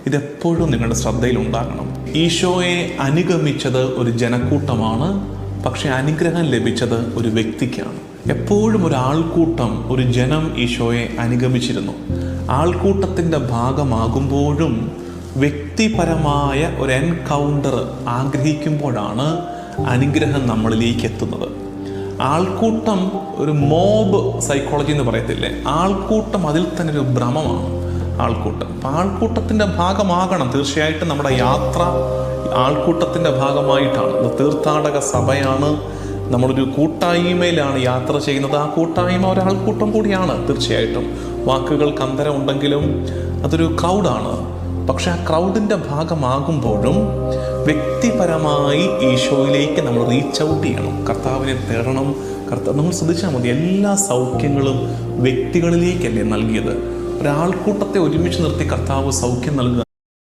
ഇതെപ്പോഴും നിങ്ങളുടെ ശ്രദ്ധയിലുണ്ടാകണം. ഈശോയെ അനുഗമിച്ചത് ഒരു ജനക്കൂട്ടമാണ്, പക്ഷെ അനുഗ്രഹം ലഭിച്ചത് ഒരു വ്യക്തിക്കാണ്. എപ്പോഴും ഒരു ആൾക്കൂട്ടം, ഒരു ജനം ഈശോയെ അനുഗമിച്ചിരുന്നു. ആൾക്കൂട്ടത്തിൻ്റെ ഭാഗമാകുമ്പോഴും വ്യക്തിപരമായ ഒരു എൻകൗണ്ടർ ആഗ്രഹിക്കുമ്പോഴാണ് അനുഗ്രഹം നമ്മളിലേക്ക് എത്തുന്നത്. ആൾക്കൂട്ടം ഒരു മോബ് സൈക്കോളജി എന്ന് പറയത്തില്ലേ, ആൾക്കൂട്ടം അതിൽ തന്നെ ഒരു ഭ്രമമാണ് ആൾക്കൂട്ടം. അപ്പം ആൾക്കൂട്ടത്തിൻ്റെ ഭാഗമാകണം. തീർച്ചയായിട്ടും നമ്മുടെ യാത്ര ആൾക്കൂട്ടത്തിൻ്റെ ഭാഗമായിട്ടാണ്. തീർത്ഥാടക സഭയാണ്, നമ്മളൊരു കൂട്ടായ്മയിലാണ് യാത്ര ചെയ്യുന്നത്. ആ കൂട്ടായ്മ ഒരാൾക്കൂട്ടം കൂടിയാണ്. തീർച്ചയായിട്ടും വാക്കുകൾക്ക് അന്തരം ഉണ്ടെങ്കിലും അതൊരു ക്രൗഡാണ്. പക്ഷെ ആ ക്രൗഡിൻ്റെ ഭാഗമാകുമ്പോഴും വ്യക്തിപരമായി ഈശോയിലേക്ക് നമ്മൾ റീച്ച് ഔട്ട് ചെയ്യണം, കർത്താവിനെ തേടണം. നമ്മൾ ശ്രദ്ധിച്ചാൽ മതി, എല്ലാ സൗഖ്യങ്ങളും വ്യക്തികളിലേക്കല്ലേ നൽകിയത്. ഒരാൾക്കൂട്ടത്തെ ഒരുമിച്ച് നിർത്തി കർത്താവ് സൗഖ്യം നൽകുക